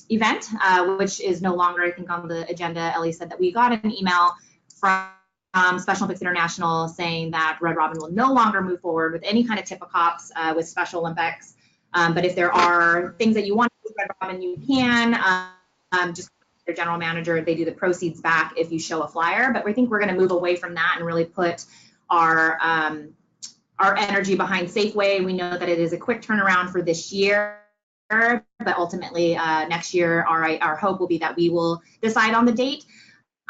event, which is no longer, I think, on the agenda. Ellie said that we got an email from Special Olympics International saying that Red Robin will no longer move forward with any kind of Tipicops with Special Olympics. But if there are things that you want to do with Red Robin, you can. Just their general manager, they do the proceeds back if you show a flyer. But we think we're going to move away from that and really put our energy behind Safeway. We know that it is a quick turnaround for this year, but ultimately next year, our hope will be that we will decide on the date.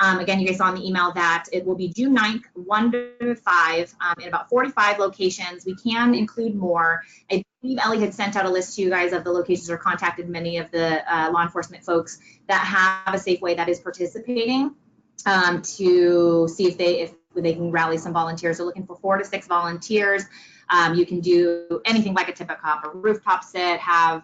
Again, you guys saw in the email that it will be June 9th, 1 to 5, in about 45 locations. We can include more. I believe Ellie had sent out a list to you guys of the locations or contacted many of the law enforcement folks that have a Safeway that is participating to see if they can rally some volunteers. So looking for 4 to 6 volunteers. You can do anything like a Tipicop, a rooftop sit, have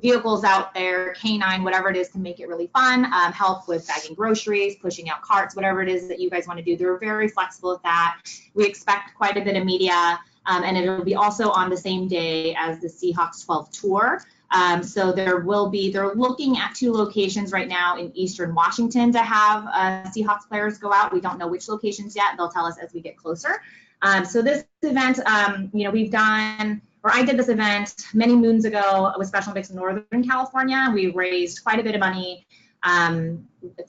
vehicles out there, canine, whatever it is to make it really fun, help with bagging groceries, pushing out carts, whatever it is that you guys want to do. They're very flexible with that. We expect quite a bit of media, and it'll be also on the same day as the Seahawks 12 tour. So they're looking at 2 locations right now in Eastern Washington to have Seahawks players go out. We don't know which locations yet. They'll tell us as we get closer. So this event, we've done, or I did this event many moons ago with Special Olympics in Northern California. We raised quite a bit of money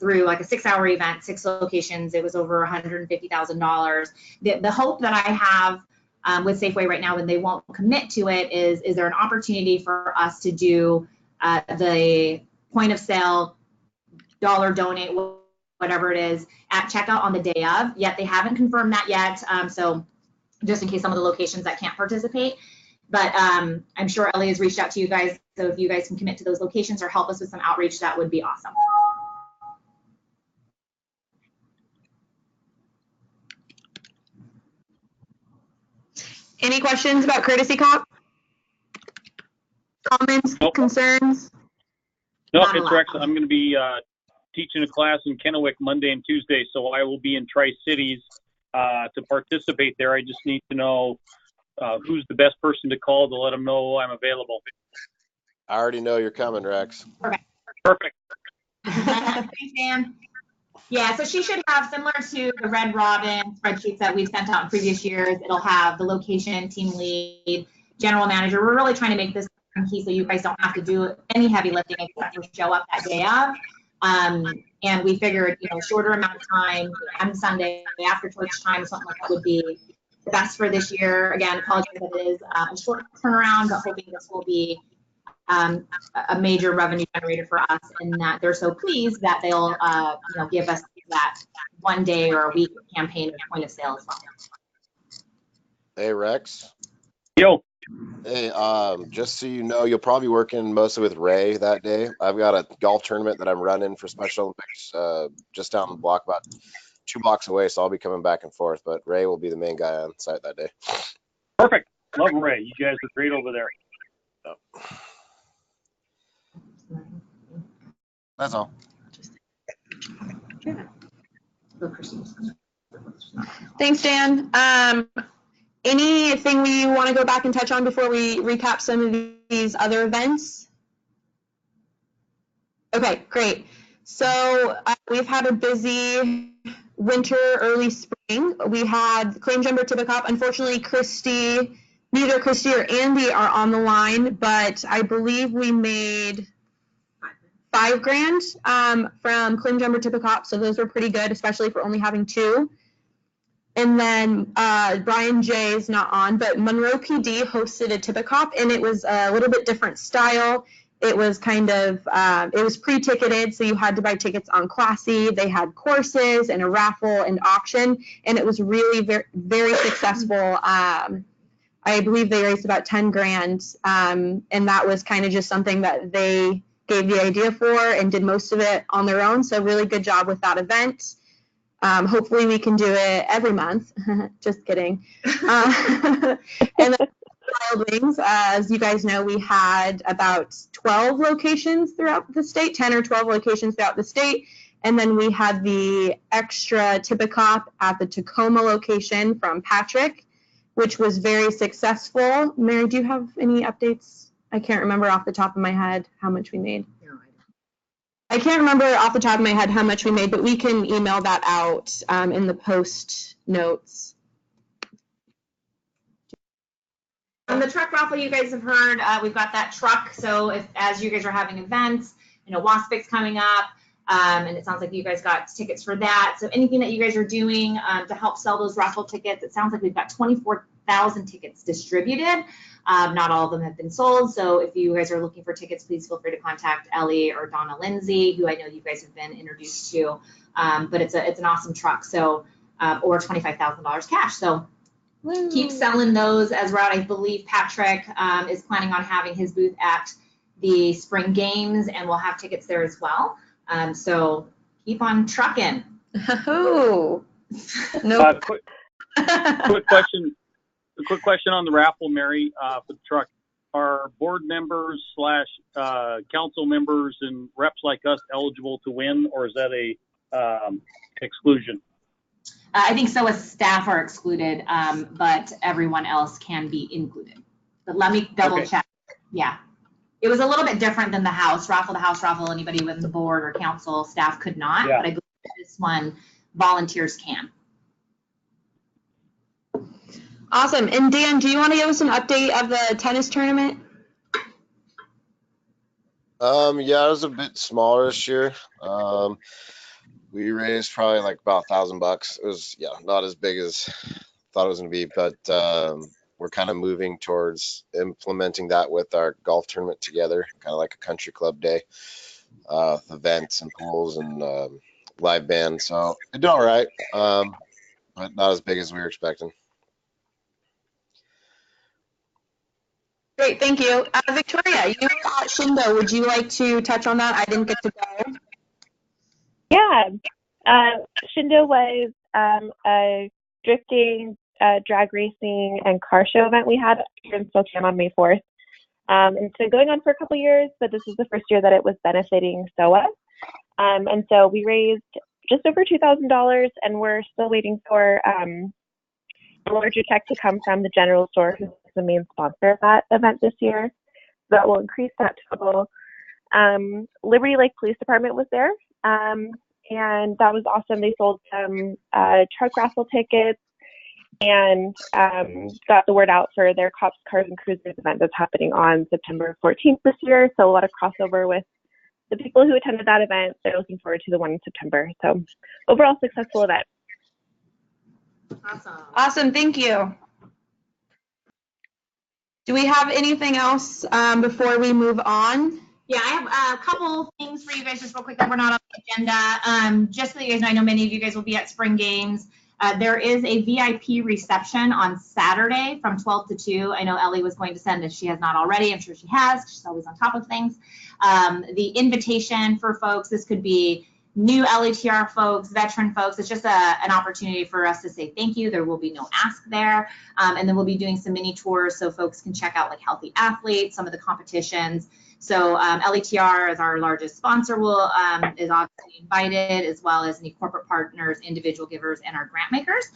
through like a 6-hour event, 6 locations. It was over $150,000. The hope that I have with Safeway right now when they won't commit to it is there an opportunity for us to do the point of sale, dollar donate, whatever it is, at checkout on the day of, yet they haven't confirmed that yet. So just in case some of the locations that can't participate. But I'm sure Ellie has reached out to you guys. So if you guys can commit to those locations or help us with some outreach, that would be awesome. Any questions about Courtesy Cop? Comments, nope. Concerns? No, it's Rex. I'm going to be teaching a class in Kennewick Monday and Tuesday, so I will be in Tri-Cities to participate there. I just need to know who's the best person to call to let them know I'm available. I already know you're coming, Rex. Perfect. Thanks, Dan. Yeah, so she should have, similar to the Red Robin spreadsheets that we've sent out in previous years, it'll have the location, team lead, general manager. We're really trying to make this key so you guys don't have to do any heavy lifting except for show up that day of. And we figured, shorter amount of time, on Sunday, after church time, something like that would be the best for this year. Again, apologize that it is a short turnaround, but hoping this will be a major revenue generator for us, and that they're so pleased that they'll give us that one day or a week campaign of point of sale as well. Hey, Rex. Yo. Hey, just so you know, you'll probably be working mostly with Ray that day. I've got a golf tournament that I'm running for Special Olympics just down the block, about 2 blocks away, so I'll be coming back and forth, but Ray will be the main guy on site that day. Perfect. Love Ray. You guys are great over there. Oh. That's all. Thanks, Dan. Anything we want to go back and touch on before we recap some of these other events? Okay, great. So we've had a busy winter, early spring. We had Claim Jumper Tipicop. Unfortunately, neither Christy or Andy are on the line, but I believe we made $5,000 from Claim Jumper Tipicop, so those were pretty good, especially for only having 2. And then Brian J is not on, but Monroe PD hosted a Tipicop, and it was a little bit different style. It was kind of, it was pre-ticketed, so you had to buy tickets on Classy. They had courses and a raffle and auction, and it was really very, very successful. I believe they raised about $10,000, and that was kind of just something that they gave the idea for and did most of it on their own, so really good job with that event. Hopefully we can do it every month. Just kidding. And then Wild Wings, as you guys know, we had about 12 locations throughout the state, 10 or 12 locations throughout the state. And then we had the extra Tipicop at the Tacoma location from Patrick, which was very successful. Mary, do you have any updates I can't remember off the top of my head how much we made. I can't remember off the top of my head how much we made, but we can email that out in the post notes. On the truck raffle, you guys have heard, we've got that truck. So if, as you guys are having events, WASPIC's coming up, and it sounds like you guys got tickets for that. So anything that you guys are doing to help sell those raffle tickets, it sounds like we've got 24,000 tickets distributed. Not all of them have been sold. So if you guys are looking for tickets, please feel free to contact Ellie or Donna Lindsay, who I know you guys have been introduced to. But it's an awesome truck. So, or $25,000 cash. So keep selling those as route. I believe Patrick is planning on having his booth at the spring games, and we'll have tickets there as well. So keep on trucking. Oh, no. Quick question. A quick question on the raffle, Mary, for the truck. Are board members / council members and reps like us eligible to win, or is that a exclusion? I think so as staff are excluded, but everyone else can be included. But let me double check. Yeah. It was a little bit different than the house raffle. The house raffle, anybody with the board or council staff could not, but I believe this one, volunteers can. Awesome. And Dan, do you want to give us an update of the tennis tournament? Yeah, it was a bit smaller this year. We raised probably like about $1,000. It was, not as big as thought it was going to be, but we're kind of moving towards implementing that with our golf tournament together, kind of like a country club day, with events and pools and live band. So it did all right, but not as big as we were expecting. Great, thank you. Victoria, you were at Shindo. Would you like to touch on that? I didn't get to go. Yeah, Shindo was a drifting, drag racing, and car show event we had here in Spokane on May 4th. It's been going on for a couple years, but this is the first year that it was benefiting SOA. And so we raised just over $2,000, and we're still waiting for a larger check to come from the general store, who's the main sponsor of that event this year. So that will increase that total. Liberty Lake Police Department was there, and that was awesome. They sold some truck raffle tickets and got the word out for their Cops, Cars, and Cruisers event that's happening on September 14th this year. So a lot of crossover with the people who attended that event. They're looking forward to the one in September. So overall successful event. Awesome, thank you. Do we have anything else before we move on? Yeah, I have a couple things for you guys just real quick that we're not on the agenda. Just so you guys know, I know many of you guys will be at spring games. There is a VIP reception on Saturday from 12 to 2. I know Ellie was going to send, if she has not already, I'm sure she has. She's always on top of things. The invitation for folks, this could be new LETR folks, veteran folks. It's just an opportunity for us to say thank you. There will be no ask there. And then we'll be doing some mini tours so folks can check out like Healthy Athletes, some of the competitions. So LETR, as our largest sponsor, is obviously invited, as well as any corporate partners, individual givers, and our grant makers.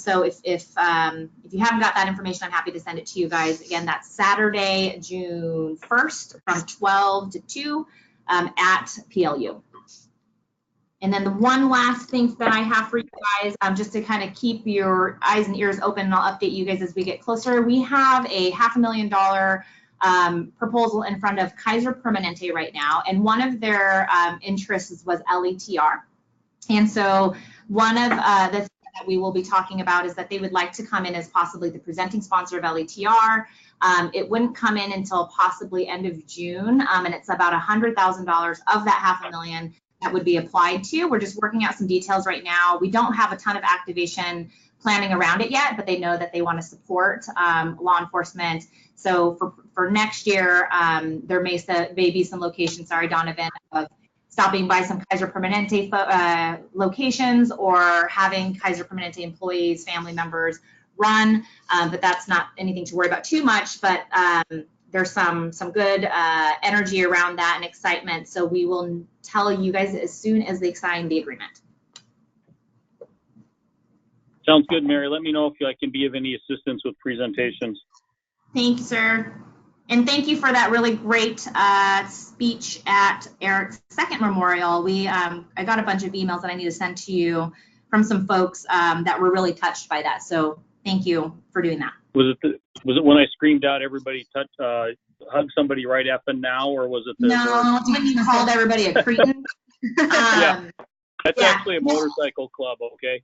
So if you haven't got that information, I'm happy to send it to you guys. Again, that's Saturday, June 1st from 12 to 2 at PLU. And then the one last thing that I have for you guys, just to kind of keep your eyes and ears open, and I'll update you guys as we get closer. We have a $500,000 proposal in front of Kaiser Permanente right now, and one of their interests was LETR. And so one of the things that we will be talking about is that they would like to come in as possibly the presenting sponsor of LETR. It wouldn't come in until possibly end of June, and it's about $100,000 of that $500,000 that would be applied to. We're just working out some details right now. We don't have a ton of activation planning around it yet, but they know that they want to support law enforcement. So for next year, there may be some locations, sorry, Donovan, of stopping by some Kaiser Permanente locations or having Kaiser Permanente employees, family members run, but that's not anything to worry about too much, but there's some good energy around that and excitement. So we will tell you guys as soon as they sign the agreement. Sounds good, Mary. Let me know if I can be of any assistance with presentations. Thank you, sir. And thank you for that really great speech at Eric's second memorial. I got a bunch of emails that I need to send to you from some folks that were really touched by that. So thank you for doing that. Was it when I screamed out everybody hug somebody right effing now, or was it the No, it's when you called everybody a cretin. Yeah. That's actually a motorcycle club, okay?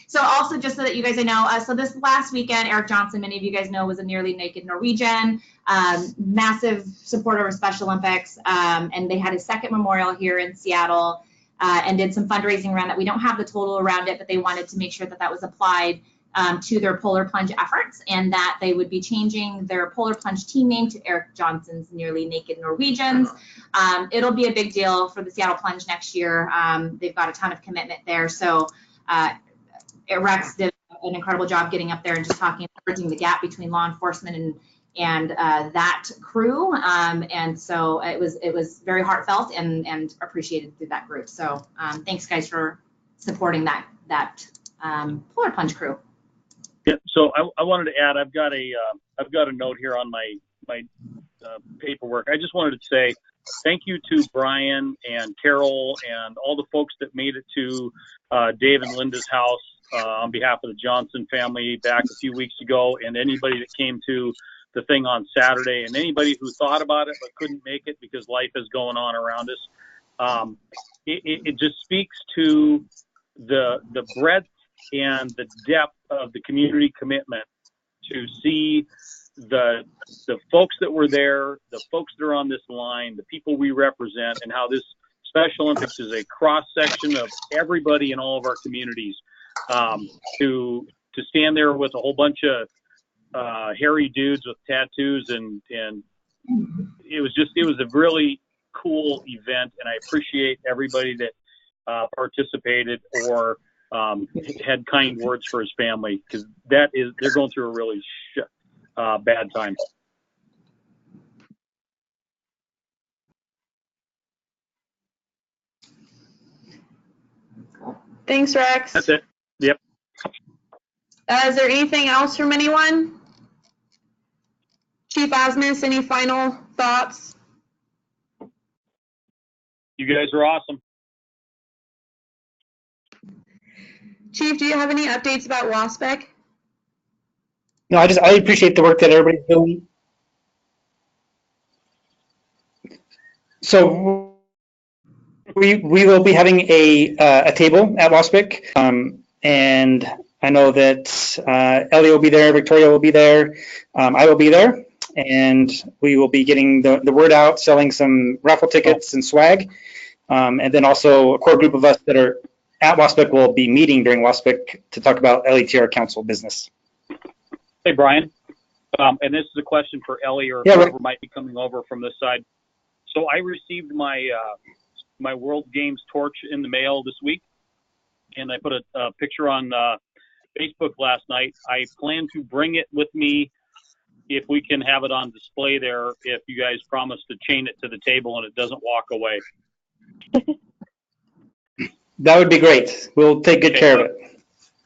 So also, just so that you guys know, so this last weekend, Eric Johnson, many of you guys know, was a nearly naked Norwegian, massive supporter of Special Olympics, and they had his second memorial here in Seattle, and did some fundraising around that. We don't have the total around it, but they wanted to make sure that that was applied to their polar plunge efforts, and that they would be changing their polar plunge team name to Eric Johnson's Nearly Naked Norwegians. It'll be a big deal for the Seattle Plunge next year. They've got a ton of commitment there. So Rex did an incredible job getting up there and just talking, bridging the gap between law enforcement and that crew. And so it was very heartfelt and appreciated through that group. So thanks guys for supporting that polar plunge crew. Yeah. So I wanted to add, I've got a note here on my paperwork. I just wanted to say thank you to Brian and Carol and all the folks that made it to Dave and Linda's house on behalf of the Johnson family back a few weeks ago, and anybody that came to the thing on Saturday, and anybody who thought about it but couldn't make it because life is going on around us. It just speaks to the breadth and the depth of the community commitment to see the folks that were there, the folks that are on this line, the people we represent, and how this Special Olympics is a cross section of everybody in all of our communities. To stand there with a whole bunch of hairy dudes with tattoos, and it was a really cool event, and I appreciate everybody that participated or had kind words for his family, because they're going through a really bad time. Thanks, Rex. That's it. Yep. Is there anything else from anyone? Chief Asmus, any final thoughts? You guys are awesome. Chief, do you have any updates about WASPEC? No, I appreciate the work that everybody's doing. So we will be having a table at WASPIC, and I know that Ellie will be there, Victoria will be there, I will be there, and we will be getting the word out, selling some raffle tickets and swag, and then also a core group of us that are at WASPIC will be meeting during WASPIC to talk about LETR Council business. Hey, Brian, and this is a question for Ellie or whoever might be coming over from this side. So I received my World Games torch in the mail this week, and I put a picture on Facebook last night. I plan to bring it with me if we can have it on display there, if you guys promise to chain it to the table and it doesn't walk away. That would be great. We'll take good care of it.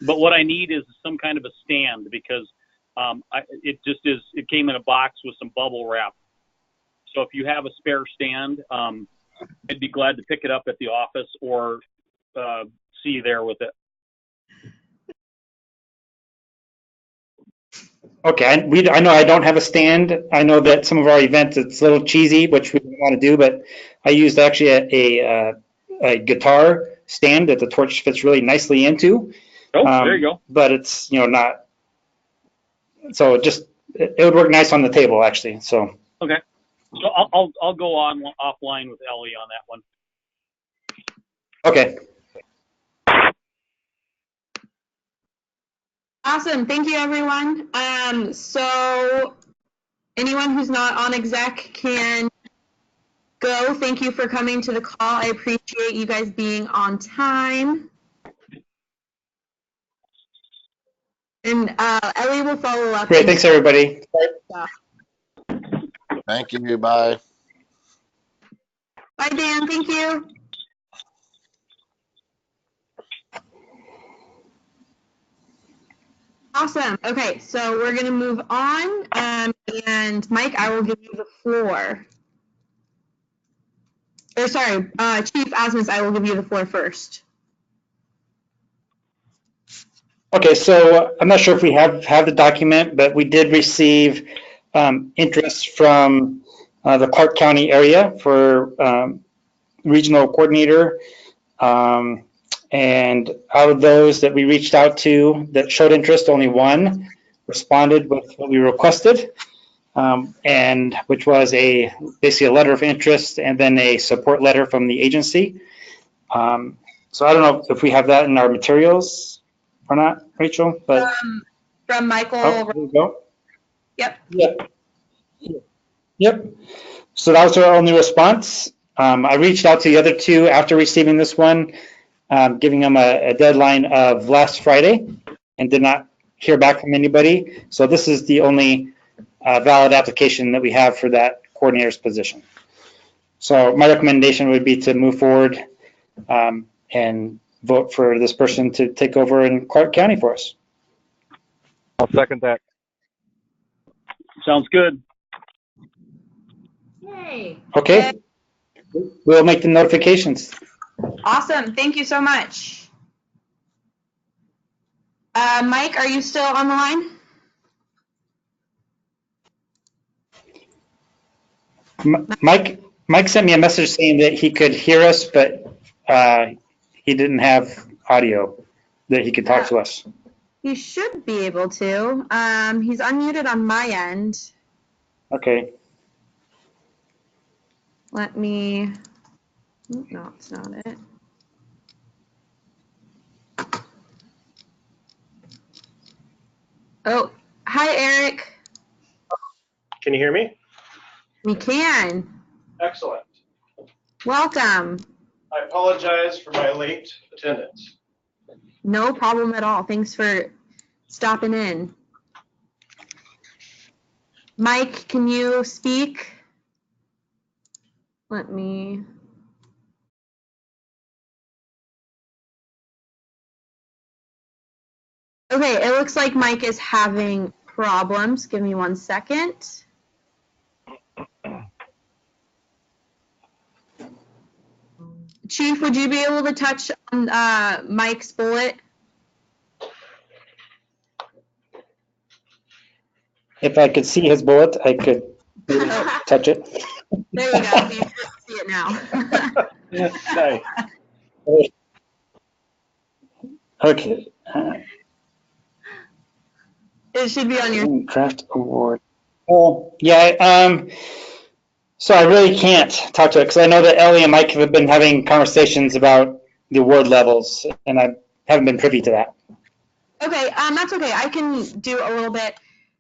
But what I need is some kind of a stand, because it came in a box with some bubble wrap. So if you have a spare stand, I'd be glad to pick it up at the office or see you there with it. Okay, I know I don't have a stand. I know that some of our events, it's a little cheesy, which we don't want to do, but I used actually a guitar stand that the torch fits really nicely into. Oh, there you go. But it's, not, so it would work nice on the table, actually, so. Okay. So I'll go offline with Ellie on that one. Okay. Awesome. Thank you, everyone. So anyone who's not on exec can go. Thank you for coming to the call. I appreciate you guys being on time. And Ellie will follow up. Great. Thanks, everybody. Thank you. Bye. Bye, Dan. Thank you. Awesome. Okay, so we're going to move on. And Mike, I will give you the floor. Or sorry, Chief Asmus, I will give you the floor first. Okay, so I'm not sure if we have the document, but we did receive interest from the Clark County area for regional coordinator. And out of those that we reached out to that showed interest, only one responded with what we requested, and which was basically a letter of interest and then a support letter from the agency. So I don't know if we have that in our materials or not, Rachel, but. From Michael. Oh, there you go. Yep. Yep. So that was our only response. I reached out to the other two after receiving this one, giving them a deadline of last Friday, and did not hear back from anybody. So this is the only valid application that we have for that coordinator's position. So my recommendation would be to move forward and vote for this person to take over in Clark County for us. I'll second that. Sounds good. Yay. Okay. We'll make the notifications. Awesome. Thank you so much. Mike, are you still on the line? Mike sent me a message saying that he could hear us, but he didn't have audio that he could talk to us. He should be able to. He's unmuted on my end. Okay. Let me. No, it's not it. Oh, hi, Eric. Can you hear me? We can. Excellent. Welcome. I apologize for my late attendance. No problem at all. Thanks for stopping in. Mike, can you speak? Let me. Okay, it looks like Mike is having problems. Give me 1 second. Chief, would you be able to touch on Mike's bullet? If I could see his bullet, I could touch it. There you go. You can see it now. Nice. Okay. It should be on your. Craft award. Oh, yeah. So I really can't talk to it because I know that Ellie and Mike have been having conversations about the award levels, and I haven't been privy to that. Okay, that's okay. I can do a little bit.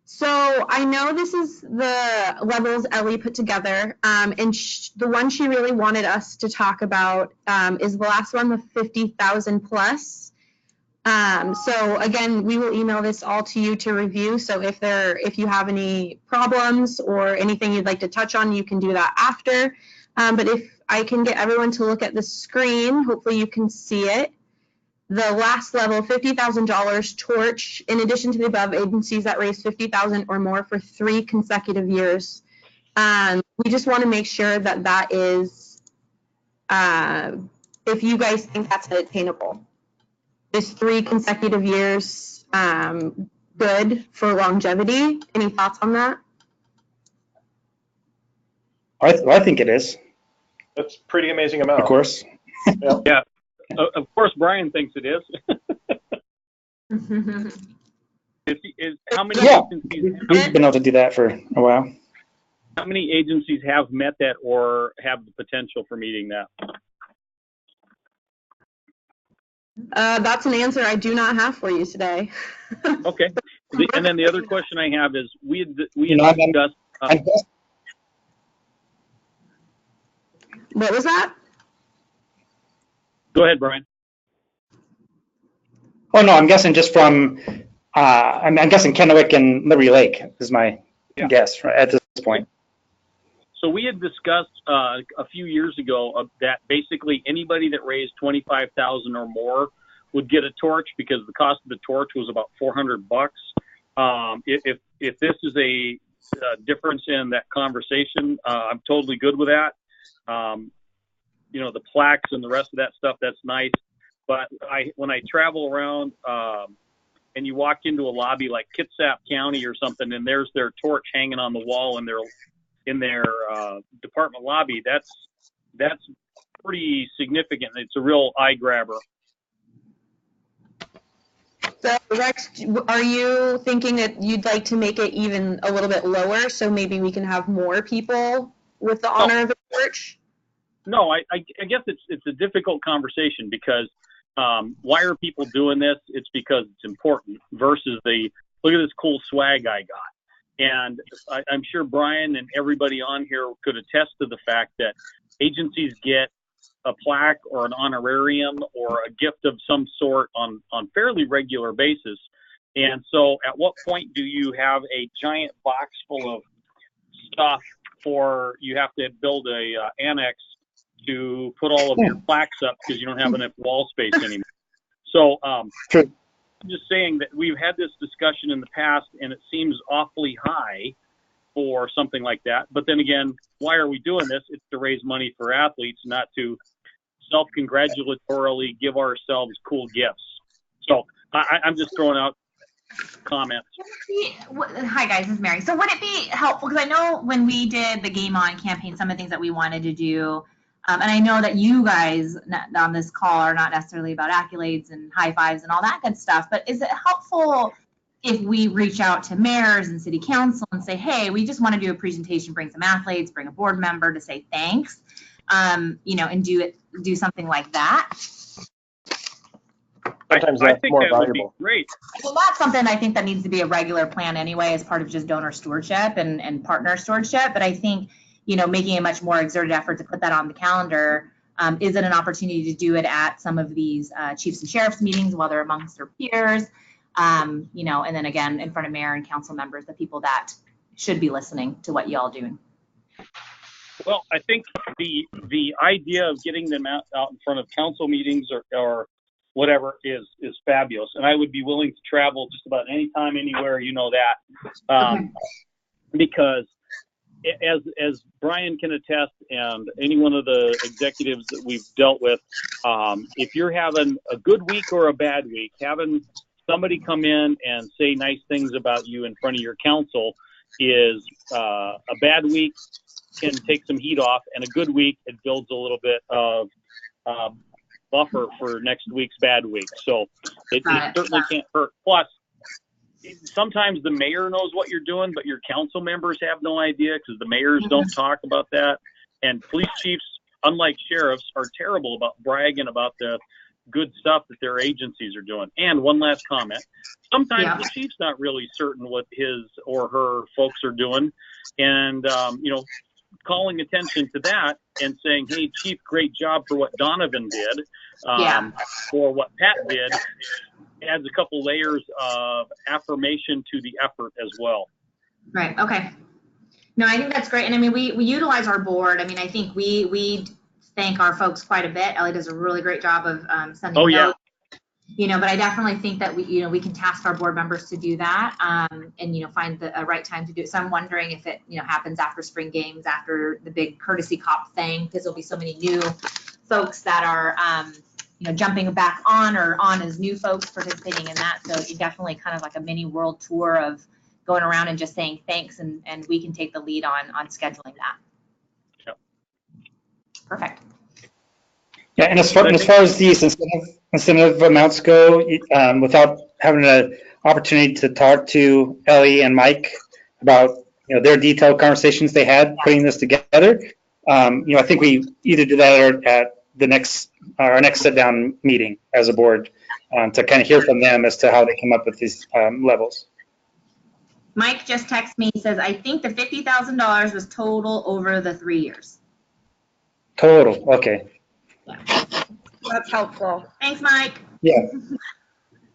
So I know this is the levels Ellie put together, and the one she really wanted us to talk about is the last one, the 50,000 plus. So again, we will email this all to you to review. So if you have any problems or anything you'd like to touch on, you can do that after. But if I can get everyone to look at the screen, hopefully you can see it. The last level, $50,000 torch, in addition to the above, agencies that raise $50,000 or more for 3 consecutive years. We just want to make sure that that is, if you guys think that's attainable. Is 3 consecutive years good for longevity? Any thoughts on that? I think it is. That's a pretty amazing amount. Of course. Yep. Yeah. Of course, Brian thinks it is. How many agencies? We've been able to do that for a while. How many agencies have met that or have the potential for meeting that? That's an answer I do not have for you today. Okay. And then the other question I have is we had discussed. What was that? Go ahead, Brian. Oh no, I'm guessing just from. I'm guessing Kennewick and Liberty Lake is my guess right, at this point. So we had discussed a few years ago that basically anybody that raised $25,000 or more would get a torch because the cost of the torch was about $400. If this is a difference in that conversation, I'm totally good with that. The plaques and the rest of that stuff, that's nice. But when I travel around and you walk into a lobby like Kitsap County or something, and there's their torch hanging on the wall in their department lobby, that's pretty significant. It's a real eye grabber. So Rex, are you thinking that you'd like to make it even a little bit lower so maybe we can have more people with the honor of the torch? No, I guess it's a difficult conversation because why are people doing this? It's because it's important versus look at this cool swag I got. And I'm sure Brian and everybody on here could attest to the fact that agencies get a plaque or an honorarium or a gift of some sort on fairly regular basis. And so at what point do you have a giant box full of stuff you have to build a annex to put all of your plaques up because you don't have enough wall space anymore? So I'm just saying that we've had this discussion in the past and it seems awfully high for something like that. But then again, why are we doing this? It's to raise money for athletes, not to self-congratulatorily give ourselves cool gifts. So I'm just throwing out comments. Hi guys, this is Mary. So would it be helpful, because I know when we did the Game On campaign, some of the things that we wanted to do, and I know that you guys on this call are not necessarily about accolades and high fives and all that good stuff, but is it helpful if we reach out to mayors and city council and say, hey, we just want to do a presentation, bring some athletes, bring a board member to say thanks, and do something like that? Sometimes I that's think more that valuable. would be great. Well, that's something I think that needs to be a regular plan anyway, as part of just donor stewardship and partner stewardship. But I think, making a much more exerted effort to put that on the calendar. Is it an opportunity to do it at some of these chiefs and sheriffs meetings while they're amongst their peers? And then again, in front of mayor and council members, the people that should be listening to what y'all doing. Well, I think the idea of getting them out in front of council meetings or whatever is fabulous. And I would be willing to travel just about any time, anywhere, that. Because as Brian can attest, and any one of the executives that we've dealt with, if you're having a good week or a bad week, having somebody come in and say nice things about you in front of your council is a bad week can take some heat off, and a good week, it builds a little bit of buffer for next week's bad week. So it certainly can't hurt. Plus, sometimes the mayor knows what you're doing, but your council members have no idea because the mayors don't talk about that. And police chiefs, unlike sheriffs, are terrible about bragging about the good stuff that their agencies are doing. And one last comment. Sometimes the chief's not really certain what his or her folks are doing. And, calling attention to that and saying, hey, chief, great job for what Donovan did, or what Pat did, adds a couple layers of affirmation to the effort as well. Right. Okay. No, I think that's great. And I mean, we utilize our board. I mean, I think we thank our folks quite a bit. Ellie does a really great job of sending notes. But I definitely think that we can task our board members to do that, and find the right time to do it. So I'm wondering if it happens after spring games, after the big courtesy cop thing, because there'll be so many new folks that are jumping back on or on as new folks participating in that. So you definitely kind of like a mini world tour of going around and just saying thanks, and we can take the lead on scheduling that. Yep. Perfect. Yeah, and as far as these incentive amounts go, without having an opportunity to talk to Ellie and Mike about their detailed conversations they had putting this together, I think we either do that or at our next sit down meeting as a board to kind of hear from them as to how they come up with these levels. Mike just texted me. He says, I think the $50,000 was total over the 3 years. Total. Okay. Yeah. That's helpful. Thanks, Mike. Yeah.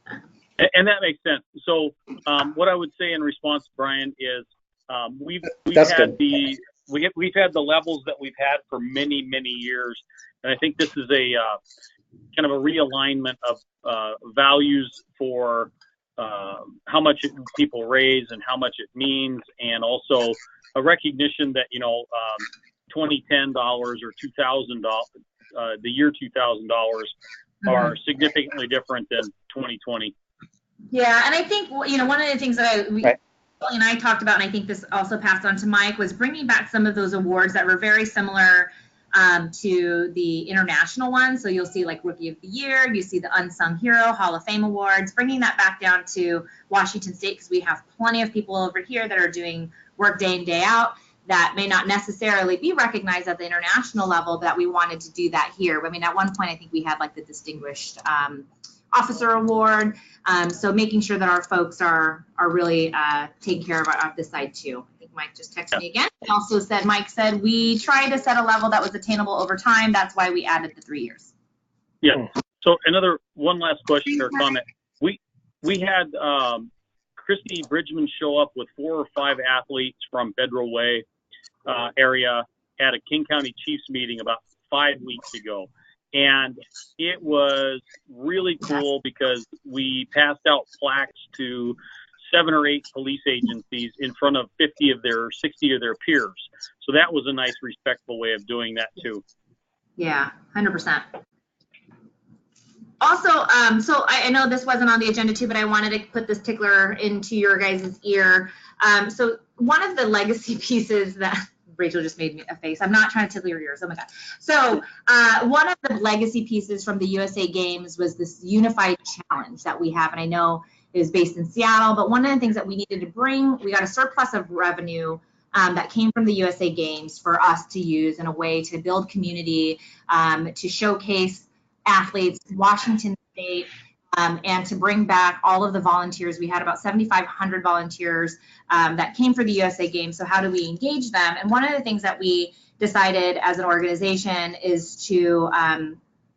And that makes sense. So what I would say in response, Brian, is we've had the levels that we've had for many years, and I think this is kind of a realignment of values for how much people raise and how much it means, and also a recognition that, you know, $2010 or $2,000, the year $2,000 are significantly different than 2020. Yeah, and I think, you know, one of the things that Ellie and I talked about, and I think this also passed on to Mike, was bringing back some of those awards that were very similar to the international ones. So you'll see like Rookie of the Year, you see the Unsung Hero, Hall of Fame awards, bringing that back down to Washington State, because we have plenty of people over here that are doing work day in, day out that may not necessarily be recognized at the international level, but that we wanted to do that here. I mean, at one point, I think we had like the Distinguished Officer Award. So making sure that our folks are really taking care of this side too. I think Mike just texted me again. He also said, Mike said, we tried to set a level that was attainable over time. That's why we added the 3 years. Yeah. So one last question or comment. We had Christy Bridgman show up with 4 or 5 athletes from Federal Way area at a King County Chiefs meeting about 5 weeks ago. And it was really cool because we passed out plaques to 7 or 8 police agencies in front of 60 of their peers. So that was a nice, respectful way of doing that too. Yeah, 100%. Also, so I know this wasn't on the agenda too, but I wanted to put this tickler into your guys' ear. So one of the legacy pieces that Rachel just made me a face. I'm not trying to tickle your ears. Oh my God. So one of the legacy pieces from the USA Games was this unified challenge that we have. And I know it was based in Seattle, but one of the things that we needed to bring, we got a surplus of revenue that came from the USA Games for us to use in a way to build community, to showcase athletes, Washington State, and to bring back all of the volunteers. We had about 7,500 volunteers that came for the USA Games. So how do we engage them? And one of the things that we decided as an organization is to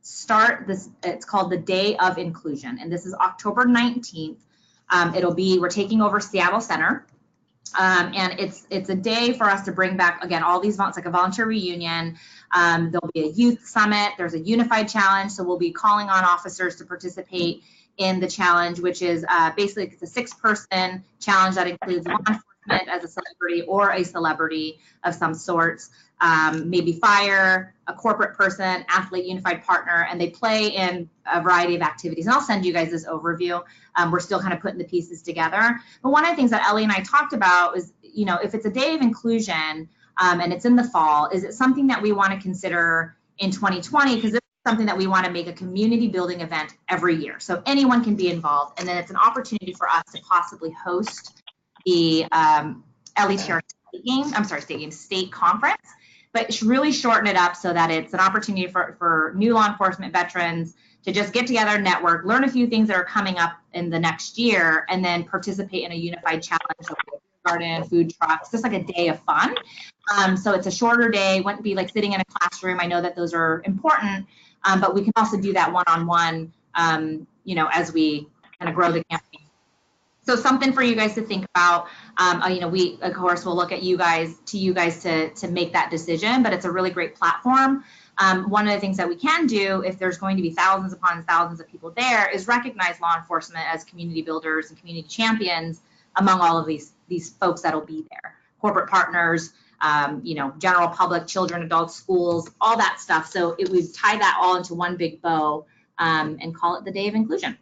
start this, it's called the Day of Inclusion. And this is October 19th. We're taking over Seattle Center. And it's a day for us to bring back, again, all these, it's like a volunteer reunion. There'll be a youth summit. There's a unified challenge. So we'll be calling on officers to participate in the challenge, which is basically it's a 6-person challenge that includes law enforcement as a celebrity or a celebrity of some sorts, maybe fire, a corporate person, athlete, unified partner, and they play in a variety of activities. And I'll send you guys this overview. We're still kind of putting the pieces together. But one of the things that Ellie and I talked about was, you know, if it's a day of inclusion and it's in the fall, is it something that we want to consider in 2020? Because this is something that we want to make a community building event every year. So anyone can be involved. And then it's an opportunity for us to possibly host the LETR state conference, but really shorten it up so that it's an opportunity for new law enforcement veterans to just get together, network, learn a few things that are coming up in the next year, and then participate in a unified challenge, so garden, food trucks, just like a day of fun. So it's a shorter day, wouldn't be like sitting in a classroom. I know that those are important, but we can also do that one-on-one, you know, as we kind of grow the campaign. So something for you guys to think about. You know, we of course will look at you guys to make that decision, but it's a really great platform. One of the things that we can do, if there's going to be thousands upon thousands of people there, is recognize law enforcement as community builders and community champions among all of these folks that'll be there. Corporate partners, you know, general public, children, adults, schools, all that stuff. So we tie that all into one big bow and call it the Day of Inclusion.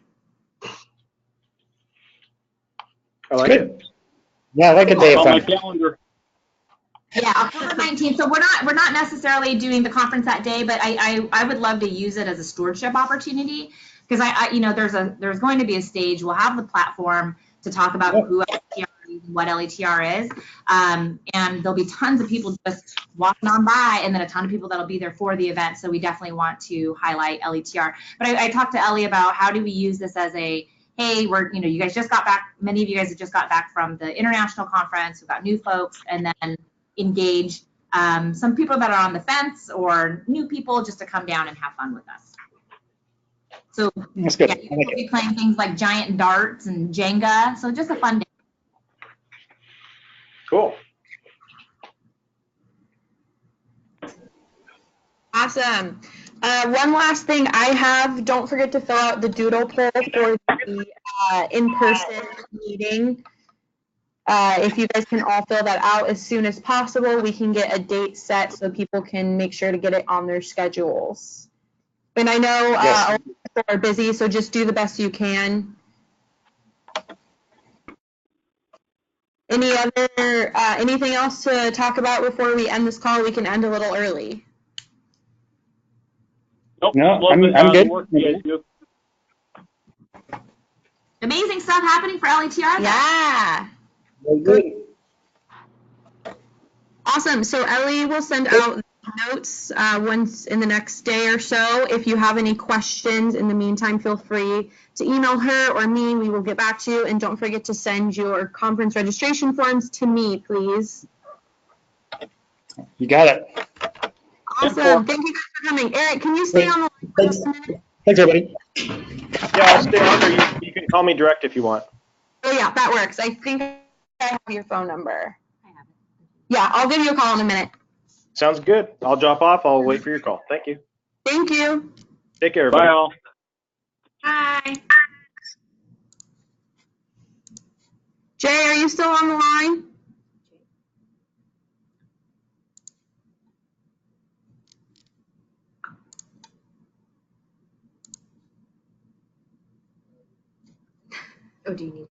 I like it. Yeah, I like a day of On my fun. calendar. Yeah, October 19th. So we're not necessarily doing the conference that day, but I would love to use it as a stewardship opportunity, because I you know, there's going to be a stage. We'll have the platform to talk about who LETR is and what LETR is, and there'll be tons of people just walking on by, and then a ton of people that'll be there for the event. So we definitely want to highlight LETR. But I talked to Ellie about how do we use this as a, hey, you know, you guys just got back, many of you guys have just got back from the international conference, we've got new folks, and then engage some people that are on the fence or new people just to come down and have fun with us. So That's good. yeah, we'll be playing things like giant darts and Jenga, so just a fun day. Cool. Awesome. One last thing I have, don't forget to fill out the doodle poll for the in-person meeting. If you guys can all fill that out as soon as possible, we can get a date set so people can make sure to get it on their schedules. And I know a lot of people are busy, so just do the best you can. Anything else to talk about before we end this call? We can end a little early. Nope. No, Love I'm the good. work you guys do. Amazing stuff happening for LETR. Yeah. Awesome. So Ellie will send out notes once in the next day or so. If you have any questions in the meantime, feel free to email her or me. We will get back to you. And don't forget to send your conference registration forms to me, please. You got it. Awesome. Thank you guys for coming. Eric, can you stay on the line for just a minute? Thanks, everybody. Yeah, I'll stay on, or you can call me direct if you want. Oh, yeah, that works. I think I have your phone number. Yeah, I'll give you a call in a minute. Sounds good. I'll drop off. I'll wait for your call. Thank you. Thank you. Take care, everybody. Bye all. Bye. Jay, are you still on the line? Oh, do you need